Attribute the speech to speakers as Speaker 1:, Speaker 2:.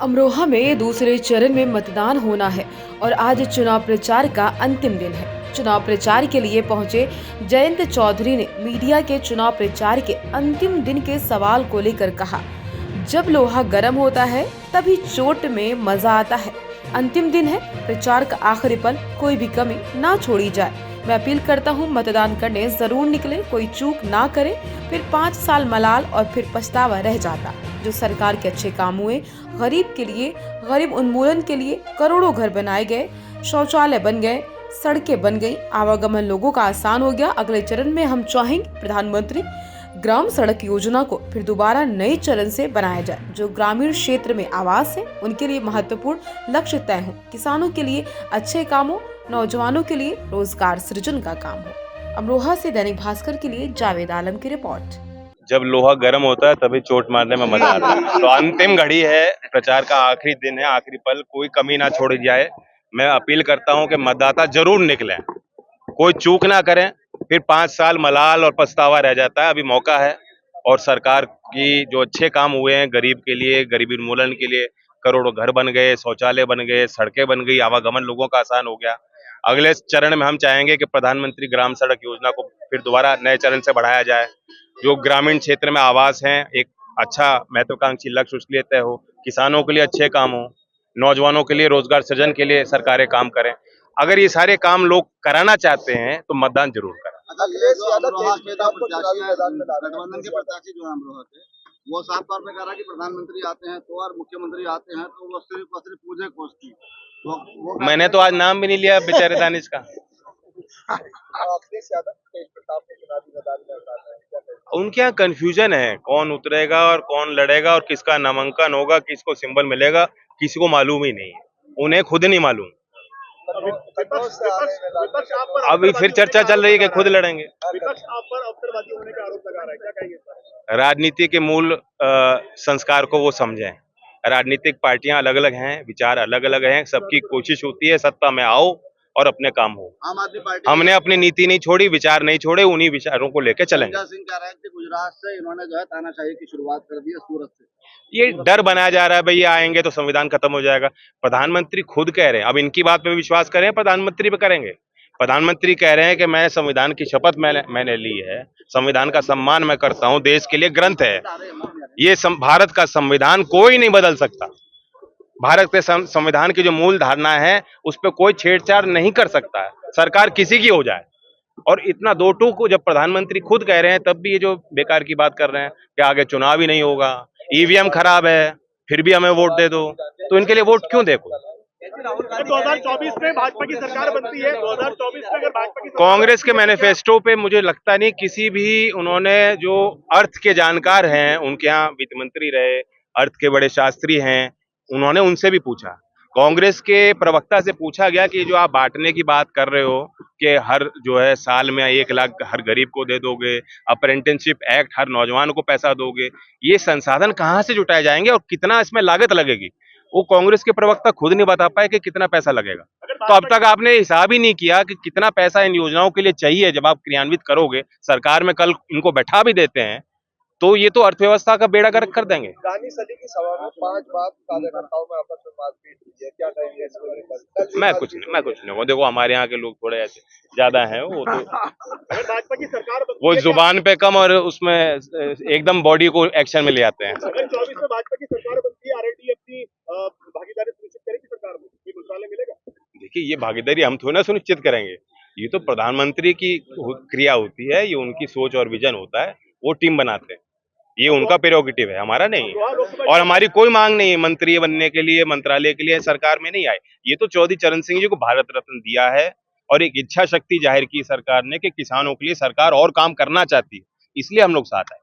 Speaker 1: अमरोहा में दूसरे चरण में मतदान होना है और आज चुनाव प्रचार का अंतिम दिन है। चुनाव प्रचार के लिए पहुंचे जयंत चौधरी ने मीडिया के चुनाव प्रचार के अंतिम दिन के सवाल को लेकर कहा, जब लोहा गर्म होता है तभी चोट में मजा आता है। अंतिम दिन है, प्रचार का आखिरी पल, कोई भी कमी ना छोड़ी जाए। मैं अपील करता हूं, मतदान करने जरूर निकले, कोई चूक ना करे, फिर 5 साल मलाल और फिर पछतावा रह जाता। जो सरकार के अच्छे काम हुए, गरीब के लिए, गरीब उन्मूलन के लिए करोड़ों घर बनाए गए, शौचालय बन गए, सड़कें बन गई, आवागमन लोगों का आसान हो गया। अगले चरण में हम चाहेंगे प्रधानमंत्री ग्राम सड़क योजना को फिर दोबारा नए चरण से बनाया जाए। जो ग्रामीण क्षेत्र में आवास है उनके लिए महत्वपूर्ण लक्ष्य तय हो, किसानों के लिए अच्छे कामों, नौजवानों के लिए रोजगार सृजन का काम हो। अमरोहा से दैनिक भास्कर के लिए जावेद आलम की रिपोर्ट।
Speaker 2: जब लोहा गर्म होता है तभी चोट मारने में मजा आता है। तो अंतिम घड़ी है, प्रचार का आखिरी दिन है, आखिरी पल, कोई कमी ना छोड़ी जाए। मैं अपील करता हूं कि मतदाता जरूर निकलें, कोई चूक ना करें, फिर 5 साल मलाल और पछतावा रह जाता है। अभी मौका है और सरकार की जो अच्छे काम हुए हैं गरीब के लिए, गरीबी उन्मूलन के लिए, करोड़ों घर बन गए, शौचालय बन गए, सड़कें बन गई, आवागमन लोगों का आसान हो गया। अगले चरण में हम चाहेंगे कि प्रधानमंत्री ग्राम सड़क योजना को फिर दोबारा नए चरण से बढ़ाया जाए। जो ग्रामीण क्षेत्र में आवास हैं, एक अच्छा महत्वाकांक्षी लक्ष्य उसके लिए तय हो, किसानों के लिए अच्छे काम हो, नौजवानों के लिए रोजगार सृजन के लिए सरकारें काम करें। अगर ये सारे काम लोग कराना चाहते हैं तो मतदान जरूर करें।
Speaker 3: अखिलेश यादव गठबंधन के प्रत्याशी जो है अमरोहा के, वो साफ तौर पे कह रहा है कि प्रधानमंत्री आते हैं तो और मुख्यमंत्री आते हैं तो वो सिर्फ पूजे खोजती।
Speaker 2: मैंने तो आज नाम भी नहीं लिया बेचारे दानिश का।
Speaker 3: अखिलेश यादव तेज प्रताप के चुनावी मैदान में उतार रहे हैं।
Speaker 2: उनके यहाँ कंफ्यूजन है, कौन उतरेगा और कौन लड़ेगा और किसका नामांकन होगा, किसको सिंबल मिलेगा, किसी को मालूम ही नहीं है, उन्हें खुद नहीं मालूम। अभी फिर चर्चा चल रही है कि खुद लड़ेंगे।
Speaker 3: विपक्ष आप पर अवसरवादी होने का आरोप लगा रहा है, क्या कहेंगे?
Speaker 2: राजनीति के मूल संस्कार को वो समझें। राजनीतिक पार्टियां अलग अलग हैं, विचार अलग अलग हैं, सबकी कोशिश होती है सत्ता में आओ और अपने काम हो।
Speaker 3: आम आदमी पार्टी
Speaker 2: हमने अपनी नीति नहीं छोड़ी, विचार नहीं छोड़े, उन्हीं विचारों को लेकर चलेंगे।
Speaker 3: संजय सिंह कह रहे हैं कि गुजरात से इन्होंने जो है तानाशाही की शुरुआत कर दी है, सूरत से।
Speaker 2: ये डर बनाया जा रहा है, भैया आएंगे तो संविधान खत्म हो जाएगा। प्रधानमंत्री खुद कह रहे हैं, अब इनकी बात पे विश्वास करें, प्रधानमंत्री पे करेंगे। प्रधानमंत्री कह रहे हैं कि मैं संविधान की शपथ मैंने ली है, संविधान का सम्मान मैं करता हूं, देश के लिए ग्रंथ है ये। भारत का संविधान कोई नहीं बदल सकता। भारत के संविधान की जो मूल धारणा है उस पर कोई छेड़छाड़ नहीं कर सकता है, सरकार किसी की हो जाए। और इतना दो टूक को जब प्रधानमंत्री खुद कह रहे हैं तब भी ये जो बेकार की बात कर रहे हैं कि आगे चुनाव ही नहीं होगा, ईवीएम खराब है, फिर भी हमें वोट दे दो, तो इनके लिए वोट क्यों देखो।
Speaker 3: 2024 में भाजपा की सरकार बनती है, 2024 में अगर भाजपा की
Speaker 2: कांग्रेस के मैनिफेस्टो पे मुझे लगता नहीं किसी भी, उन्होंने जो अर्थ के जानकार हैं, उनके यहाँ वित्त मंत्री रहे, अर्थ के बड़े शास्त्री हैं, उन्होंने उनसे भी पूछा। कांग्रेस के प्रवक्ता से पूछा गया कि जो आप बांटने की बात कर रहे हो कि हर जो है साल में 1 लाख हर गरीब को दे दोगे, अप्रेंटिसशिप एक्ट हर नौजवान को पैसा दोगे, ये संसाधन कहाँ से जुटाए जाएंगे और कितना इसमें लागत लगेगी, वो कांग्रेस के प्रवक्ता खुद नहीं बता पाए कि कितना पैसा लगेगा। तो अब तक आपने हिसाब ही नहीं किया कि कितना पैसा इन योजनाओं के लिए चाहिए। जब आप क्रियान्वित करोगे, सरकार में कल इनको बैठा भी देते हैं, तो ये तो अर्थव्यवस्था का बेड़ा गर्क कर देंगे।
Speaker 3: रानी सदी की सभा में 5 बार कार्यकर्ताओं में आपस में मारपीट हुई है, क्या कहेंगे इसको?
Speaker 2: मैं कुछ नहीं, देखो हमारे यहाँ के लोग थोड़े ऐसे ज्यादा हैं, वो तो
Speaker 3: अगर भाजपा की सरकार
Speaker 2: वो जुबान पे कम और उसमें एकदम बॉडी को एक्शन में ले आते हैं।
Speaker 3: अगर 24 में भाजपा की सरकार बनती है, आरएलडी अपनी भागीदारी सुनिश्चित करेगी सरकार में, ये मंत्रालय मिलेगा?
Speaker 2: देखिए, ये भागीदारी हम थोड़ी ना सुनिश्चित करेंगे, ये तो प्रधानमंत्री की क्रिया होती है, ये उनकी सोच और विजन होता है, वो टीम बनाते हैं, ये उनका प्रेरोगेटिव है, हमारा नहीं है। और हमारी कोई मांग नहीं है मंत्री बनने के लिए, मंत्रालय के लिए सरकार में नहीं आए। ये तो चौधरी चरण सिंह जी को भारत रत्न दिया है और एक इच्छा शक्ति जाहिर की सरकार ने कि किसानों के लिए सरकार और काम करना चाहती है, इसलिए हम लोग साथ आए।